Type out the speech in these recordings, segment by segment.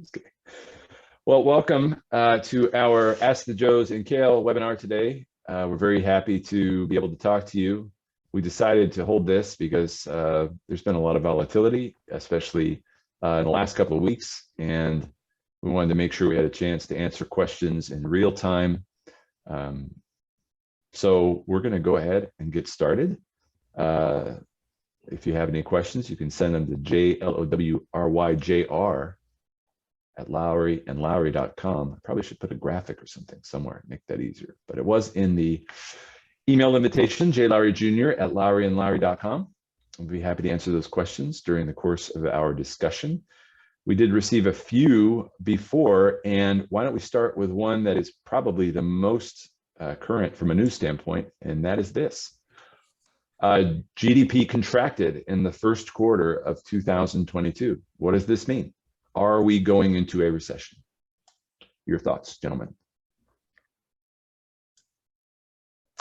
Just kidding. Well, welcome to our Ask the Joes and Cale webinar today. We're very happy to be able to talk to you. We decided to hold this because there's been a lot of volatility, especially in the last couple of weeks, and we wanted to make sure we had a chance to answer questions in real time. So we're going to go ahead and get started. If you have any questions, you can send them to jlowryjr@lowryandlowry.com. I probably should put a graphic or something somewhere, make that easier. But it was in the email invitation, jlowryjr@lowryandlowry.com. I'll be happy to answer those questions during the course of our discussion. We did receive a few before, and why don't we start with one that is probably the most current from a news standpoint, and that is this. GDP contracted in the first quarter of 2022. What does this mean? Are we going into a recession? Your thoughts, gentlemen?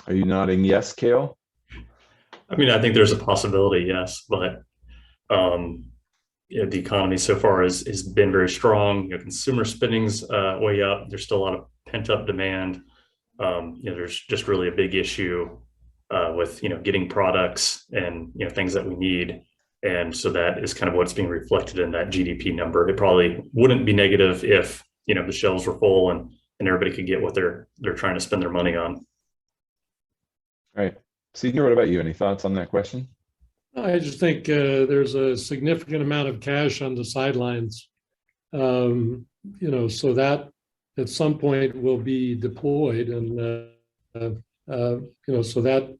Are you nodding yes, Cale? I mean, I think there's a possibility, yes, but the economy so far has been very strong. Consumer spending's way up. There's still a lot of pent-up demand. There's just really a big issue with getting products and things that we need. And so that is kind of what's being reflected in that GDP number. It probably wouldn't be negative if the shelves were full and everybody could get what they're trying to spend their money on. Right. Senior, what about you? Any thoughts on that question? I just think there's a significant amount of cash on the sidelines, so that at some point will be deployed, and so that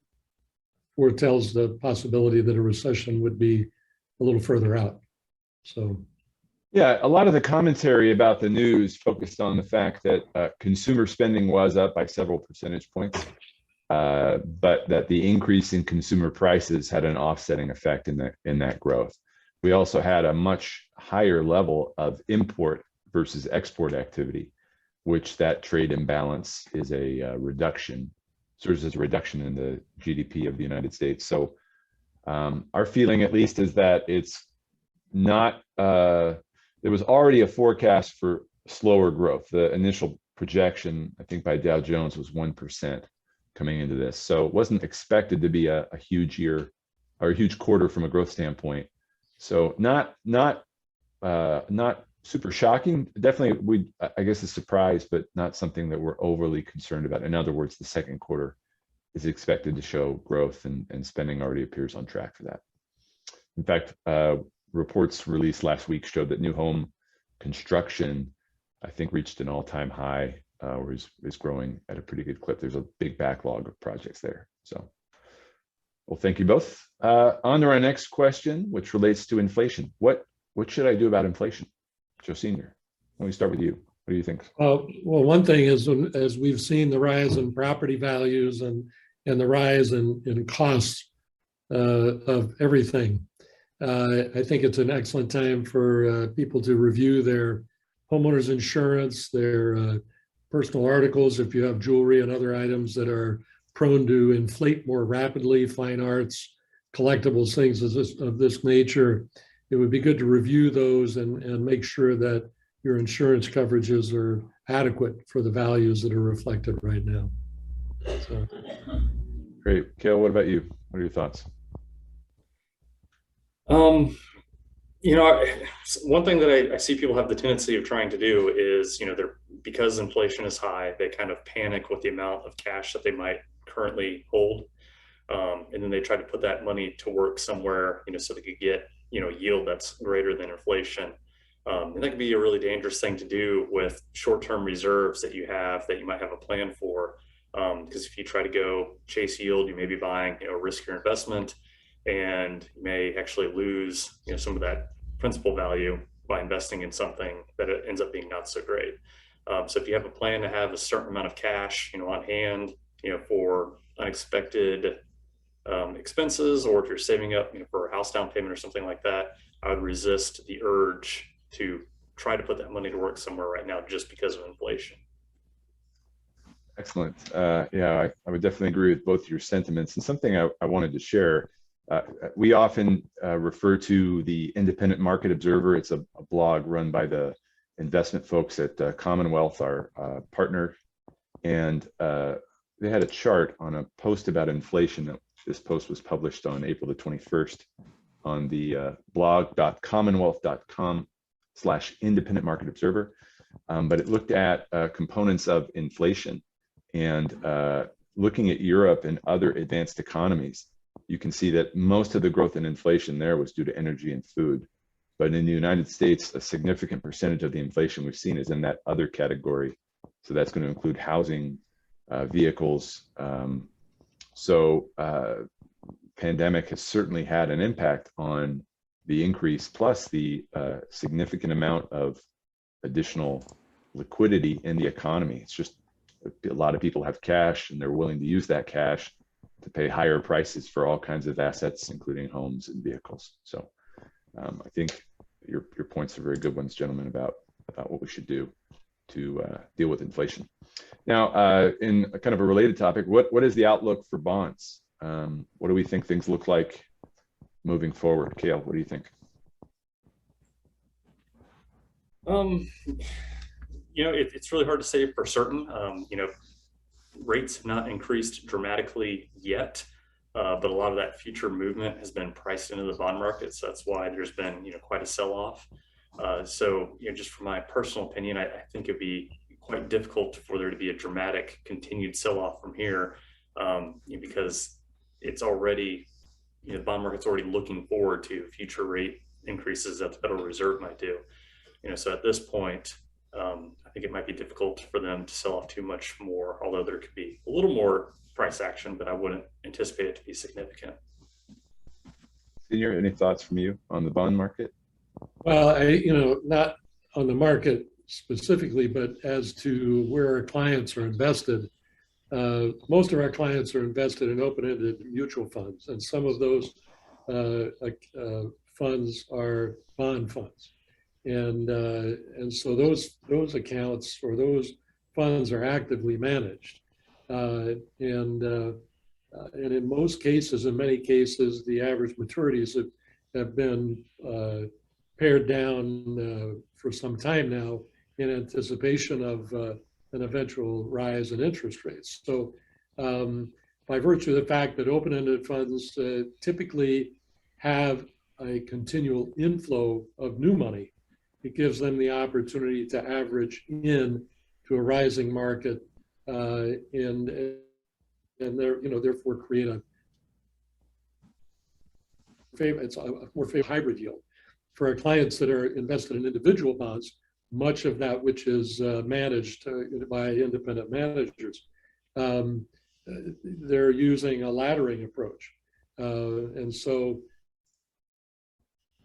foretells the possibility that a recession would be a little further out. So, yeah, a lot of the commentary about the news focused on the fact that consumer spending was up by several percentage points, but that the increase in consumer prices had an offsetting effect in that growth. We also had a much higher level of import versus export activity, which that trade imbalance is a reduction, serves as a reduction in the GDP of the United States. So our feeling, at least, is that it's not, there was already a forecast for slower growth. The initial projection, I think by Dow Jones, was 1% coming into this. So it wasn't expected to be a huge year or a huge quarter from a growth standpoint. So not super shocking. Definitely, I guess, a surprise, but not something that we're overly concerned about. In other words, the second quarter is expected to show growth, and spending already appears on track for that. In fact, reports released last week showed that new home construction, I think, reached an all-time high, or is growing at a pretty good clip. There's a big backlog of projects there. So, well, thank you both. On to our next question, which relates to inflation. What should I do about inflation? Joe Senior, let me start with you. What do you think? well, one thing is, as we've seen the rise in property values and the rise in costs of everything, I think it's an excellent time for people to review their homeowners insurance, their personal articles, if you have jewelry and other items that are prone to inflate more rapidly, fine arts, collectibles, things of this nature. It would be good to review those and make sure that your insurance coverages are adequate for the values that are reflected right now. So. Great. Cale, what about you? What are your thoughts? One thing that I see people have the tendency of trying to do is, because inflation is high, they kind of panic with the amount of cash that they might currently hold. And then they try to put that money to work somewhere, so they could get, yield that's greater than inflation. And that can be a really dangerous thing to do with short-term reserves that you might have a plan for. Because if you try to go chase yield, you may be buying, a riskier investment, and you may actually lose, some of that principal value by investing in something that it ends up being not so great. So if you have a plan to have a certain amount of cash, on hand, for unexpected expenses, or if you're saving up, for a house down payment or something like that, I would resist the urge to try to put that money to work somewhere right now just because of inflation. Excellent. Yeah, I would definitely agree with both your sentiments. And something I wanted to share, we often refer to the Independent Market Observer. It's a blog run by the investment folks at Commonwealth, our partner, and they had a chart on a post about inflation. This post was published on April the 21st on the blog.commonwealth.com/independent market observer. But it looked at components of inflation, and looking at Europe and other advanced economies, you can see that most of the growth in inflation there was due to energy and food. But in the United States, a significant percentage of the inflation we've seen is in that other category. So that's going to include housing, vehicles. Pandemic has certainly had an impact on the increase, plus the significant amount of additional liquidity in the economy. It's just a lot of people have cash and they're willing to use that cash to pay higher prices for all kinds of assets, including homes and vehicles. So I think your points are very good ones, gentlemen, about what we should do to deal with inflation. Now, in a kind of a related topic, what is the outlook for bonds? What do we think things look like moving forward? Cale, what do you think? It's really hard to say for certain. Rates have not increased dramatically yet, but a lot of that future movement has been priced into the bond market. So that's why there's been, quite a sell-off. Just from my personal opinion, I think it'd be quite difficult for there to be a dramatic continued sell-off from here, because it's already, the bond market's already looking forward to future rate increases that the Federal Reserve might do. So at this point, I think it might be difficult for them to sell off too much more, although there could be a little more price action, but I wouldn't anticipate it to be significant. Senior, any thoughts from you on the bond market? Well, not on the market specifically, but as to where our clients are invested. Most of our clients are invested in open-ended mutual funds, and some of those funds are bond funds. And so those accounts or those funds are actively managed. And in most cases, in many cases, the average maturities have been pared down for some time now in anticipation of an eventual rise in interest rates. So by virtue of the fact that open-ended funds typically have a continual inflow of new money, it gives them the opportunity to average in to a rising market and therefore create a more favorable hybrid yield. For our clients that are invested in individual bonds, much of that which is managed by independent managers, they're using a laddering approach. And so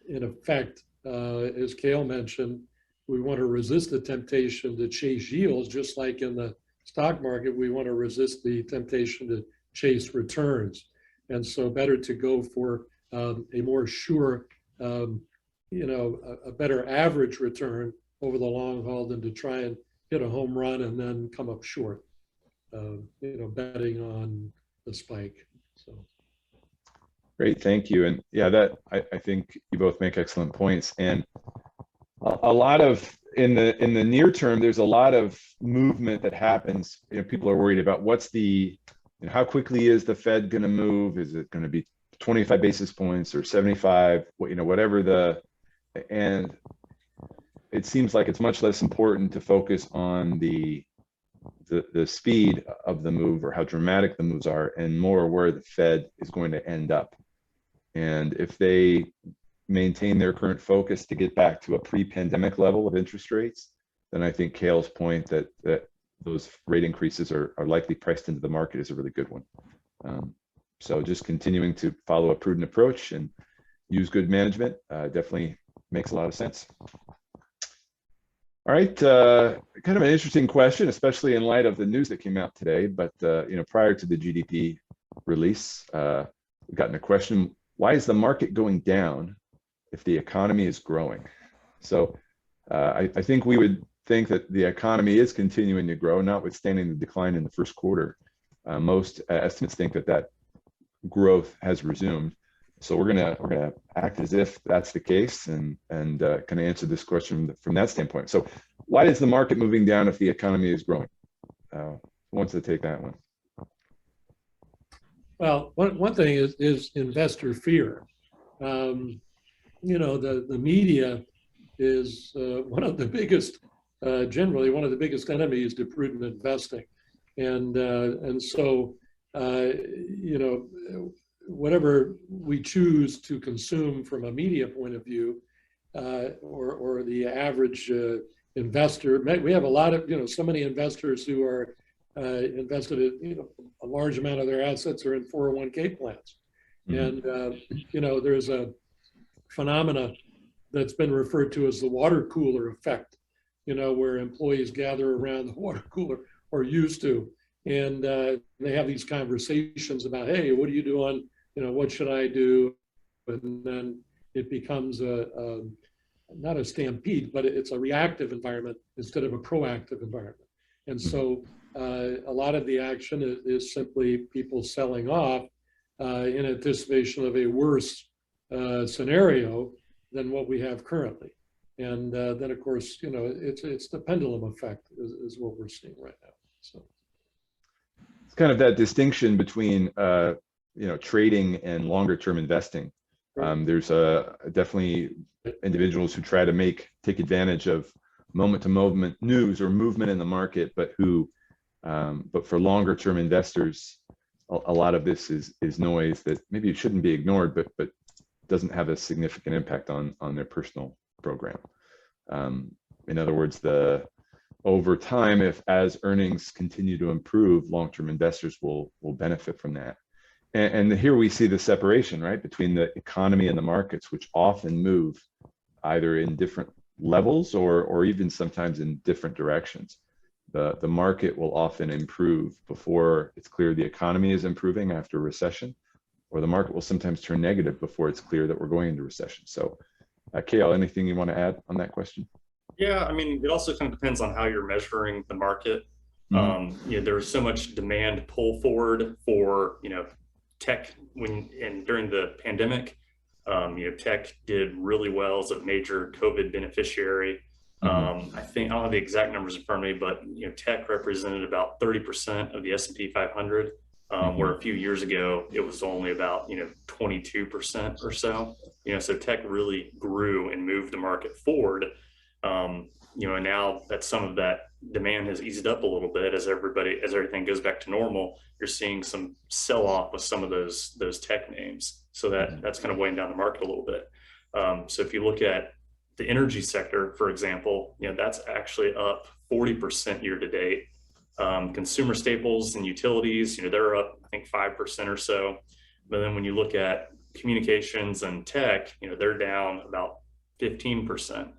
in effect, as Cale mentioned, we want to resist the temptation to chase yields, just like in the stock market, we want to resist the temptation to chase returns. And so better to go for a more sure, a better average return over the long haul than to try and hit a home run and then come up short, betting on the spike. So. Great, thank you. And yeah, I think you both make excellent points. And a lot of in the near term, there's a lot of movement that happens. People are worried about how quickly is the Fed going to move? Is it going to be 25 basis points or 75? Whatever and it seems like it's much less important to focus on the speed of the move or how dramatic the moves are, and more where the Fed is going to end up. And if they maintain their current focus to get back to a pre-pandemic level of interest rates, then I think Cale's point that those rate increases are likely priced into the market is a really good one. So just continuing to follow a prudent approach and use good management definitely makes a lot of sense. All right, kind of an interesting question, especially in light of the news that came out today. But prior to the GDP release, we've gotten a question: why is the market going down if the economy is growing? So I think we would think that the economy is continuing to grow, notwithstanding the decline in the first quarter. Most estimates think that growth has resumed. So we're gonna act as if that's the case, and kind of answer this question from that standpoint. So why is the market moving down if the economy is growing? Who wants to take that one? Well, one thing is investor fear. The media is generally one of the biggest enemies to prudent investing, and so whatever we choose to consume from a media point of view, or the average investor, we have a lot of so many investors who are invested in a large amount of their assets are in 401k plans, and there's a phenomena that's been referred to as the water cooler effect, where employees gather around the water cooler, or used to, and they have these conversations about, hey, what are you doing? What should I do? And then it becomes not a stampede, but it's a reactive environment instead of a proactive environment. And so a lot of the action is simply people selling off in anticipation of a worse scenario than what we have currently. And then, of course, it's the pendulum effect is what we're seeing right now. So it's kind of that distinction between trading and longer term investing. Right. There's definitely individuals who try to take advantage of moment to moment news or movement in the market, but for longer term investors, a lot of this is noise that maybe it shouldn't be ignored, but doesn't have a significant impact on their personal program. In other words, over time, as earnings continue to improve, long-term investors will benefit from that. And here we see the separation, right, between the economy and the markets, which often move either in different levels or even sometimes in different directions. The market will often improve before it's clear the economy is improving after a recession, or the market will sometimes turn negative before it's clear that we're going into recession. So, Cale, anything you want to add on that question? Yeah, I mean, it also kind of depends on how you're measuring the market. Mm-hmm. There's so much demand pull forward for tech during the pandemic. Tech did really well as a major COVID beneficiary. Mm-hmm. I don't have the exact numbers in front of me, but tech represented about 30% of the S&P 500, where a few years ago it was only about 22% or so. So tech really grew and moved the market forward. And now that some of that demand has eased up a little bit as everything goes back to normal, you're seeing some sell off with some of those tech names. So that's kind of weighing down the market a little bit. So if you look at the energy sector, for example, that's actually up 40% year to date. Consumer staples and utilities, they're up, I think, 5% or so. But then when you look at communications and tech, they're down about 15%.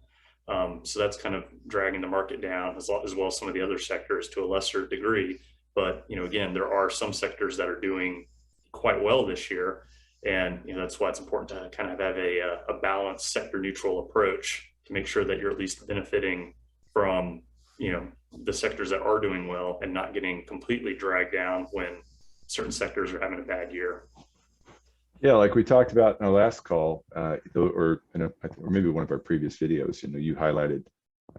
So that's kind of dragging the market down as well as some of the other sectors to a lesser degree. But, again, there are some sectors that are doing quite well this year. And, that's why it's important to kind of have a balanced sector neutral approach to make sure that you're at least benefiting from, the sectors that are doing well and not getting completely dragged down when certain sectors are having a bad year. Yeah, like we talked about in our last call, or maybe one of our previous videos, you highlighted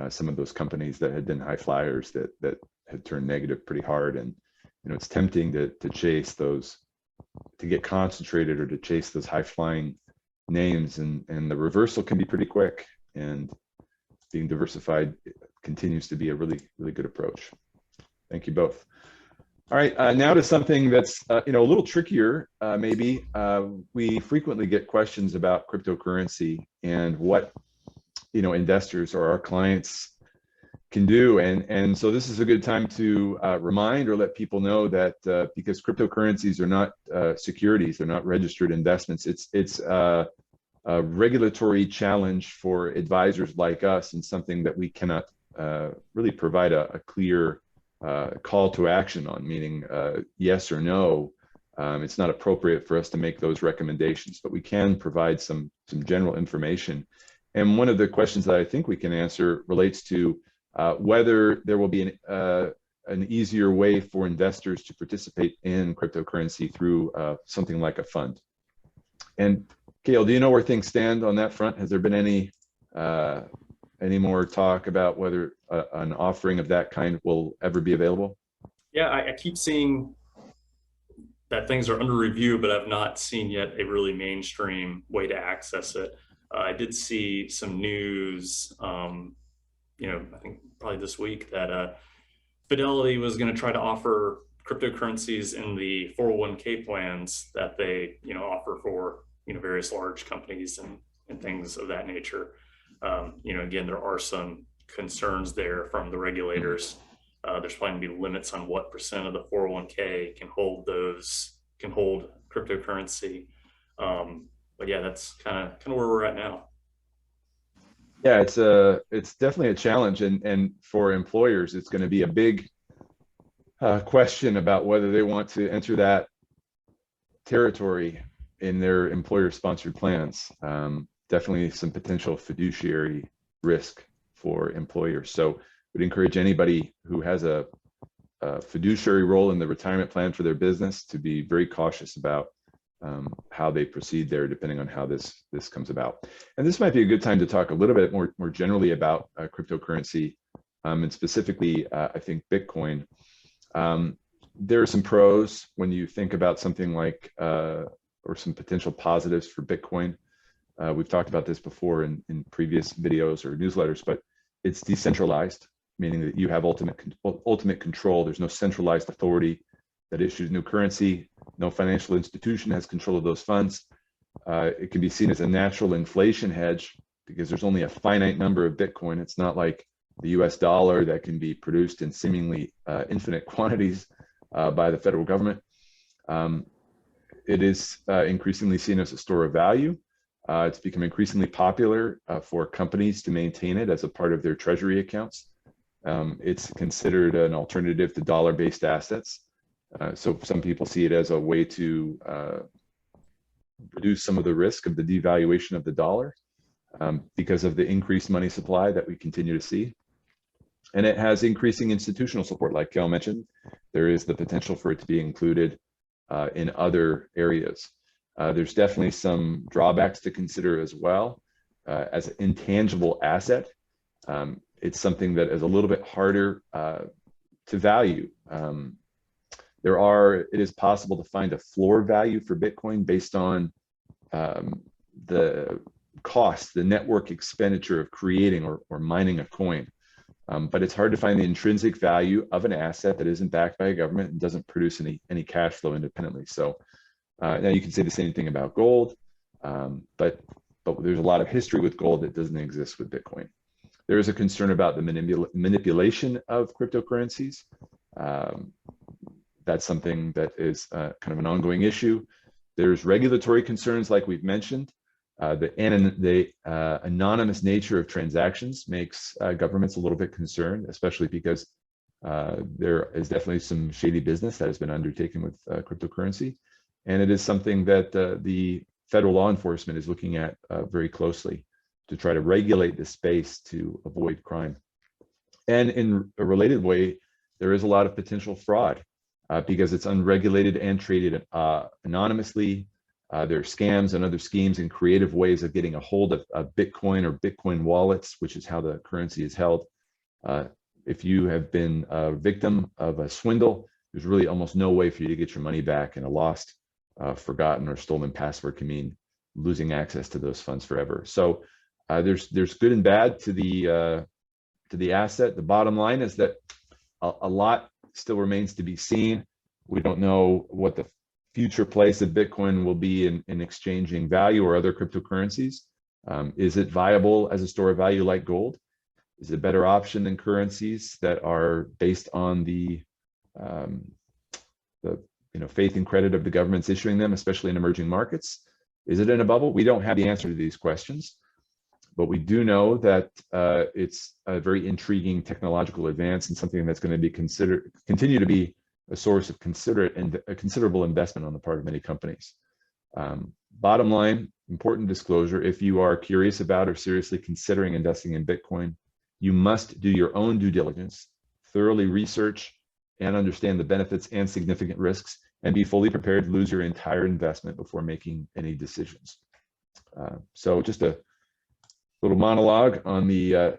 some of those companies that had been high flyers that had turned negative pretty hard, and it's tempting to chase those, to get concentrated or to chase those high flying names, and the reversal can be pretty quick. And being diversified continues to be a really, really good approach. Thank you both. All right, now to something that's a little trickier, maybe. We frequently get questions about cryptocurrency and what investors or our clients can do, and so this is a good time to remind or let people know that because cryptocurrencies are not securities, they're not registered investments. It's a regulatory challenge for advisors like us, and something that we cannot really provide a clear call to action on, meaning yes or no. It's not appropriate for us to make those recommendations, but we can provide some general information. And one of the questions that I think we can answer relates to whether there will be an easier way for investors to participate in cryptocurrency through something like a fund. And Cale, do you know where things stand on that front? Has there been any more talk about whether an offering of that kind will ever be available? Yeah, I keep seeing that things are under review, but I've not seen yet a really mainstream way to access it. I did see some news, I think probably this week that Fidelity was going to try to offer cryptocurrencies in the 401k plans that they, offer for, various large companies and things of that nature. Again, there are some concerns there from the regulators. There's probably going to be limits on what percent of the 401k can hold cryptocurrency. But yeah, that's kind of where we're at now. Yeah, it's definitely a challenge, and for employers, it's going to be a big question about whether they want to enter that territory in their employer-sponsored plans. Definitely some potential fiduciary risk for employers. So would encourage anybody who has a fiduciary role in the retirement plan for their business to be very cautious about how they proceed there, depending on how this comes about. And this might be a good time to talk a little bit more generally about cryptocurrency, and specifically, I think Bitcoin. There are some pros when you think about something like, or some potential positives for Bitcoin. We've talked about this before in previous videos or newsletters, but it's decentralized, meaning that you have ultimate control. There's no centralized authority that issues new currency. No financial institution has control of those funds. It can be seen as a natural inflation hedge because there's only a finite number of Bitcoin. It's not like the US dollar that can be produced in seemingly infinite quantities by the federal government. It is increasingly seen as a store of value. It's become increasingly popular for companies to maintain it as a part of their treasury accounts. It's considered an alternative to dollar-based assets. So some people see it as a way to reduce some of the risk of the devaluation of the dollar because of the increased money supply that we continue to see. And it has increasing institutional support, like Cale mentioned. There is the potential for it to be included in other areas. There's definitely some drawbacks to consider as well. As an intangible asset, it's something that is a little bit harder to value. It is possible to find a floor value for Bitcoin based on the cost, the network expenditure of creating or mining a coin. But it's hard to find the intrinsic value of an asset that isn't backed by a government and doesn't produce any cash flow independently. So now you can say the same thing about gold, but there's a lot of history with gold that doesn't exist with Bitcoin. There is a concern about the manipulation of cryptocurrencies. That's something that is kind of an ongoing issue. There's regulatory concerns, like we've mentioned. The anonymous nature of transactions makes governments a little bit concerned, especially because there is definitely some shady business that has been undertaken with cryptocurrency. And it is something that the federal law enforcement is looking at very closely to try to regulate the space to avoid crime. And in a related way, there is a lot of potential fraud because it's unregulated and traded anonymously. There are scams and other schemes and creative ways of getting a hold of Bitcoin or Bitcoin wallets, which is how the currency is held. If you have been a victim of a swindle, there's really almost no way for you to get your money back, and a lost, forgotten, or stolen password can mean losing access to those funds forever. So there's good and bad to the asset. The bottom line is that a lot still remains to be seen. We don't know what the future place of Bitcoin will be in exchanging value or other cryptocurrencies. Is it viable as a store of value like gold? Is it a better option than currencies that are based on the faith and credit of the governments issuing them, especially in emerging markets? Is it in a bubble? We don't have the answer to these questions, but we do know that it's a very intriguing technological advance and something that's going to continue to be a source of considerable investment on the part of many companies. Bottom line, important disclosure: if you are curious about or seriously considering investing in Bitcoin, you must do your own due diligence, thoroughly research and understand the benefits and significant risks, and be fully prepared to lose your entire investment before making any decisions. So just a little monologue on the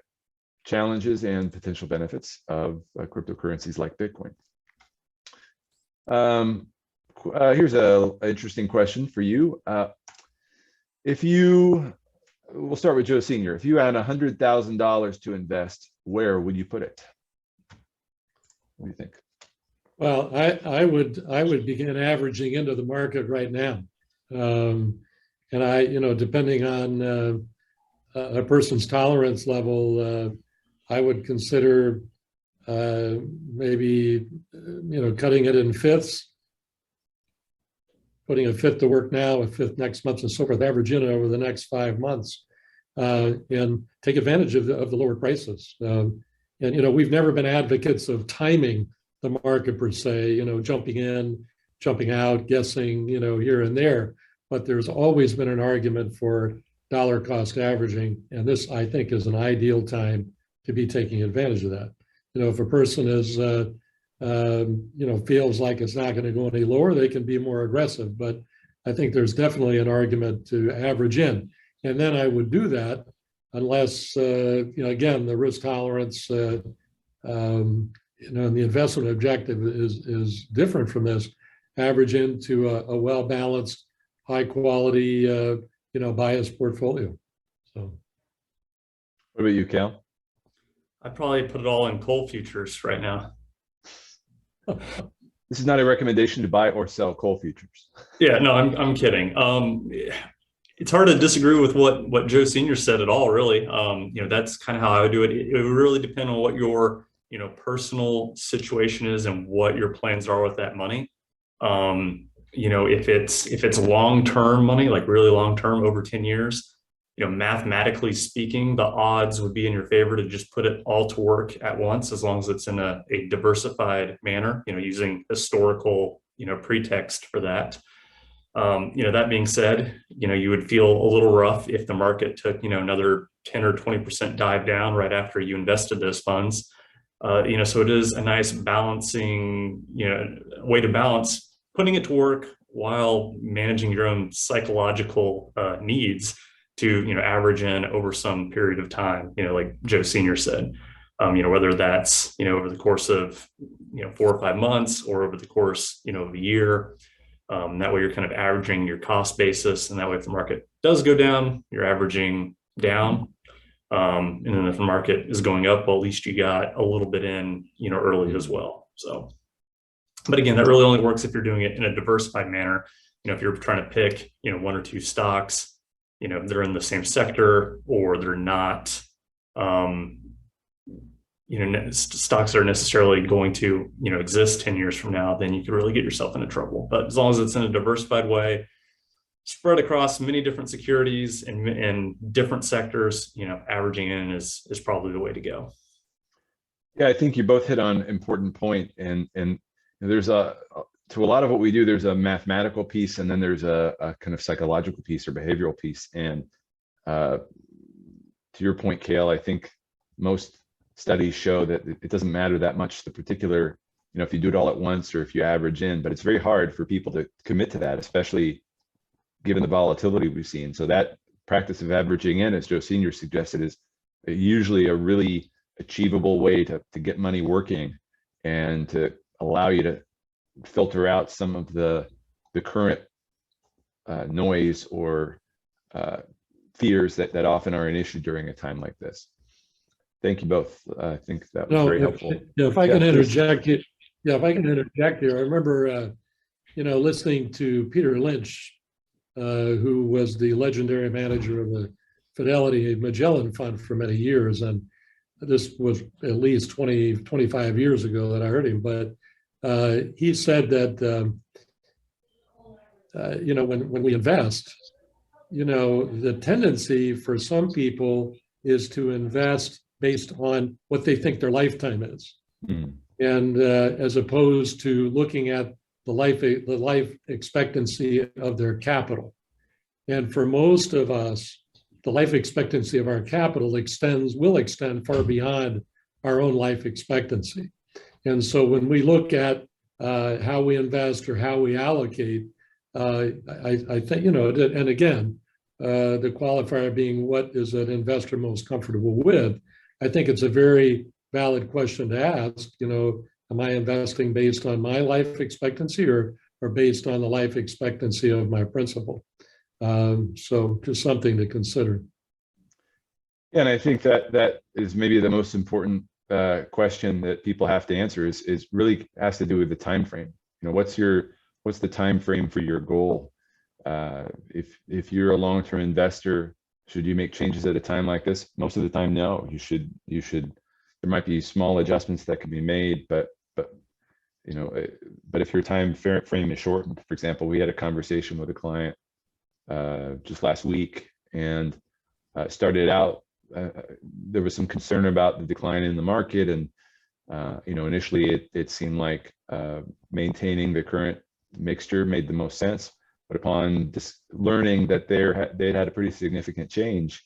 challenges and potential benefits of cryptocurrencies like Bitcoin. Here's an interesting question for you. We'll start with Joe Sr. If you had $100,000 to invest, where would you put it? What do you think? Well, I would begin averaging into the market right now, and depending on a person's tolerance level, I would consider maybe cutting it in fifths, putting a fifth to work now, a fifth next month, and so forth. Average in over the next 5 months, and take advantage of the lower prices. And we've never been advocates of timing the market per se, jumping in, jumping out, guessing, here and there. But there's always been an argument for dollar cost averaging. And this, I think, is an ideal time to be taking advantage of that. If a person is, feels like it's not going to go any lower, they can be more aggressive. But I think there's definitely an argument to average in. And then I would do that unless, again, the risk tolerance, and the investment objective is different from this. Average into a well-balanced, high-quality, biased portfolio. So, what about you, Cale? I'd probably put it all in coal futures right now. This is not a recommendation to buy or sell coal futures. Yeah, no, I'm kidding. It's hard to disagree with what Joe Sr. said at all, really. That's kind of how I would do it. It would really depend on what your personal situation is and what your plans are with that money. If it's long-term money, like really long-term, over 10 years, mathematically speaking, the odds would be in your favor to just put it all to work at once, as long as it's in a diversified manner, using historical, pretext for that. That being said, you would feel a little rough if the market took, another 10 or 20% dive down right after you invested those funds. So it is a nice balancing, way to balance putting it to work while managing your own psychological needs to, average in over some period of time, like Joe Sr. said, whether that's, over the course of, 4 or 5 months or over the course, of a year. That way you're kind of averaging your cost basis. And that way if the market does go down, you're averaging down. And then if the market is going up, well, at least you got a little bit in, early as well. So, but again, that really only works if you're doing it in a diversified manner. If you're trying to pick, 1 or 2 stocks, they're in the same sector, or they're not, stocks are necessarily going to, exist 10 years from now, then you could really get yourself into trouble. But as long as it's in a diversified way, spread across many different securities and different sectors, averaging in is probably the way to go. Yeah, I think you both hit on an important point. And there's to a lot of what we do, there's a mathematical piece, and then there's a kind of psychological piece or behavioral piece. And to your point, Cale, I think most studies show that it doesn't matter that much the particular, if you do it all at once or if you average in, but it's very hard for people to commit to that, especially given the volatility we've seen. So that practice of averaging in, as Joe Sr. suggested, is usually a really achievable way to get money working and to allow you to filter out some of the current noise or fears that often are an issue during a time like this. Thank you both. I think that was very helpful. If I can interject here, I remember, listening to Peter Lynch, who was the legendary manager of the Fidelity Magellan Fund for many years. And this was at least 20, 25 years ago that I heard him. But he said that, when we invest, the tendency for some people is to invest based on what they think their lifetime is. And as opposed to looking at the life expectancy of their capital. And for most of us, the life expectancy of our capital will extend far beyond our own life expectancy. And so when we look at how we invest or how we allocate, I think, and again, the qualifier being what is an investor most comfortable with. I think it's a very valid question to ask, am I investing based on my life expectancy or based on the life expectancy of my principal? So just something to consider. Yeah, and I think that is maybe the most important question that people have to answer is really has to do with the time frame. What's the time frame for your goal? If you're a long-term investor, should you make changes at a time like this? Most of the time, no. You should. There might be small adjustments that can be made, but if your time frame is shortened, for example, we had a conversation with a client just last week, and started out. There was some concern about the decline in the market, and initially it seemed like maintaining the current mixture made the most sense. But upon just learning that they'd had a pretty significant change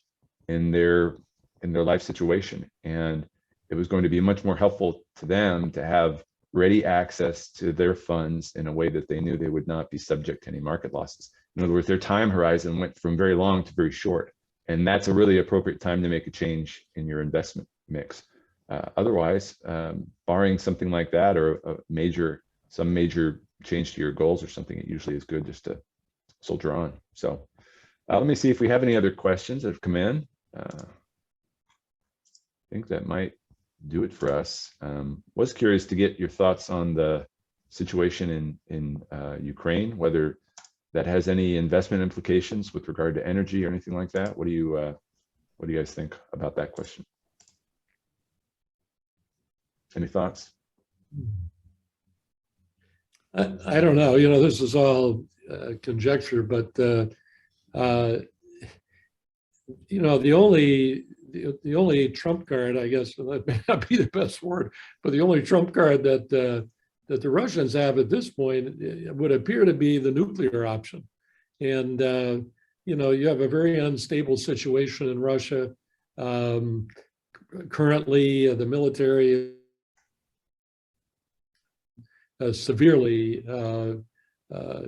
in their life situation, and it was going to be much more helpful to them to have ready access to their funds in a way that they knew they would not be subject to any market losses. In other words, their time horizon went from very long to very short. And that's a really appropriate time to make a change in your investment mix. Otherwise, barring something like that, or some major change to your goals or something, it usually is good just to soldier on. So let me see if we have any other questions that have come in. I think that might do it for us. Was curious to get your thoughts on the situation in Ukraine, whether that has any investment implications with regard to energy or anything like that. What do you guys think about that question? Any thoughts? I don't know. This is all conjecture, but the only trump card, I guess, that may not be the best word, but the only trump card that the Russians have at this point would appear to be the nuclear option. And, you have a very unstable situation in Russia. Currently, the military is severely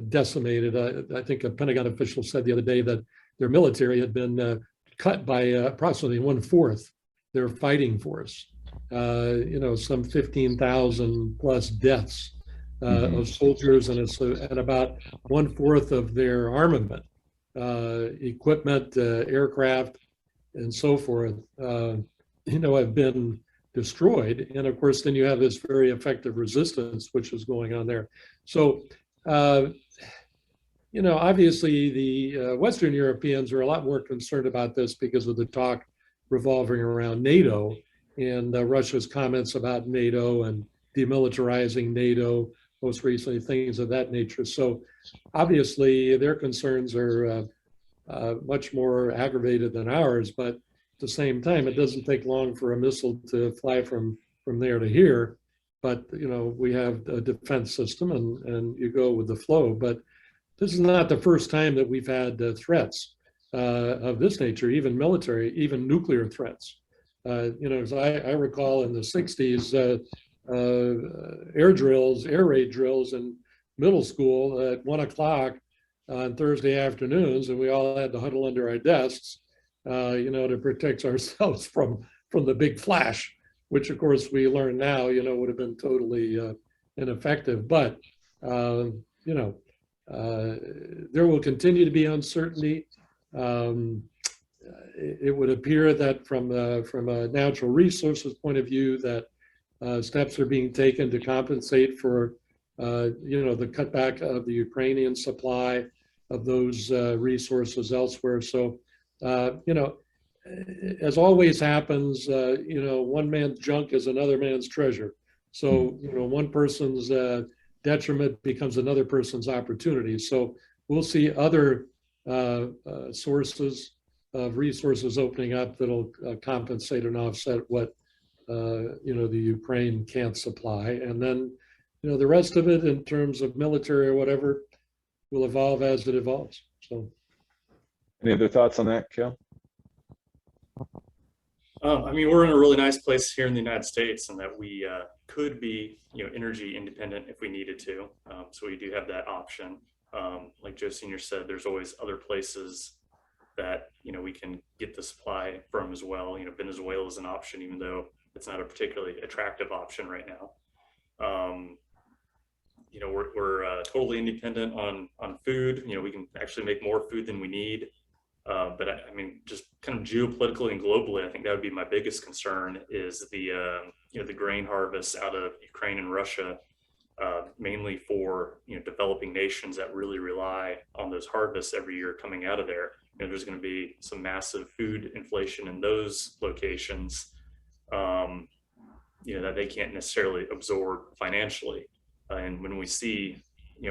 decimated. I think a Pentagon official said the other day that their military had been cut by approximately 1/4 their fighting force. Some 15,000 plus deaths of soldiers, and about 1/4 of their armament, equipment, aircraft, and so forth, have been destroyed. And of course, then you have this very effective resistance, which is going on there. So, obviously the Western Europeans are a lot more concerned about this because of the talk revolving around NATO and Russia's comments about NATO and demilitarizing NATO, most recently, things of that nature. So obviously their concerns are much more aggravated than ours, but at the same time, it doesn't take long for a missile to fly from there to here. But, we have a defense system, and you go with the flow. But this is not the first time that we've had threats of this nature, even military, even nuclear threats. As I recall in the 60s, air raid drills in middle school at 1 o'clock on Thursday afternoons, and we all had to huddle under our desks, to protect ourselves from the big flash, which of course we learn now, would have been totally ineffective. But, there will continue to be uncertainty. It would appear that from a natural resources point of view, that steps are being taken to compensate for, the cutback of the Ukrainian supply of those resources elsewhere. So, as always happens, one man's junk is another man's treasure. So, one person's detriment becomes another person's opportunity. So we'll see other sources of resources opening up that'll compensate and offset what the Ukraine can't supply. And then, the rest of it in terms of military or whatever will evolve as it evolves. So, any other thoughts on that, Cale? I mean, we're in a really nice place here in the United States, and that we could be, energy independent if we needed to. So we do have that option. Like Joe Senior said, there's always other places that we can get the supply from as well. Venezuela is an option, even though it's not a particularly attractive option right now. We're totally independent on food. We can actually make more food than we need. But I mean, just kind of geopolitically and globally, I think that would be my biggest concern is the grain harvest out of Ukraine and Russia, mainly for developing nations that really rely on those harvests every year coming out of there. There's going to be some massive food inflation in those locations, that they can't necessarily absorb financially. And when we see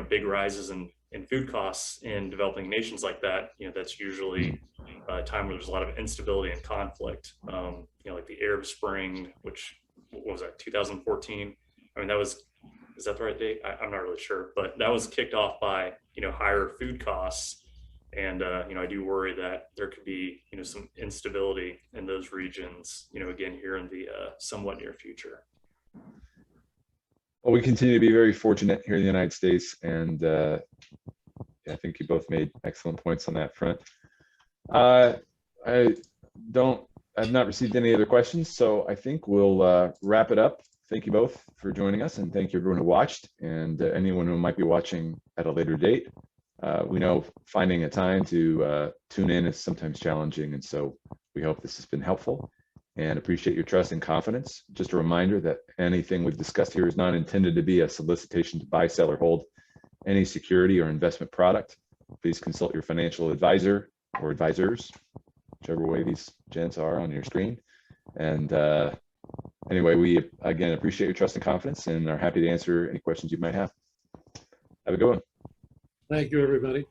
big rises in food costs in developing nations like that, that's usually a time where there's a lot of instability and conflict. Like the Arab Spring, which, what was that, 2014? I mean, is that the right date? I'm not really sure, but that was kicked off by higher food costs. And I do worry that there could be some instability in those regions, again here in the somewhat near future. Well, we continue to be very fortunate here in the United States, and I think you both made excellent points on that front. I've not received any other questions, so I think we'll wrap it up. Thank you both for joining us, and thank you everyone who watched, and anyone who might be watching at a later date. We know finding a time to tune in is sometimes challenging, and so we hope this has been helpful and appreciate your trust and confidence. Just a reminder that anything we've discussed here is not intended to be a solicitation to buy, sell, or hold any security or investment product. Please consult your financial advisor or advisors, whichever way these gents are on your screen. And anyway, we again appreciate your trust and confidence and are happy to answer any questions you might have. Have a good one. Thank you, everybody.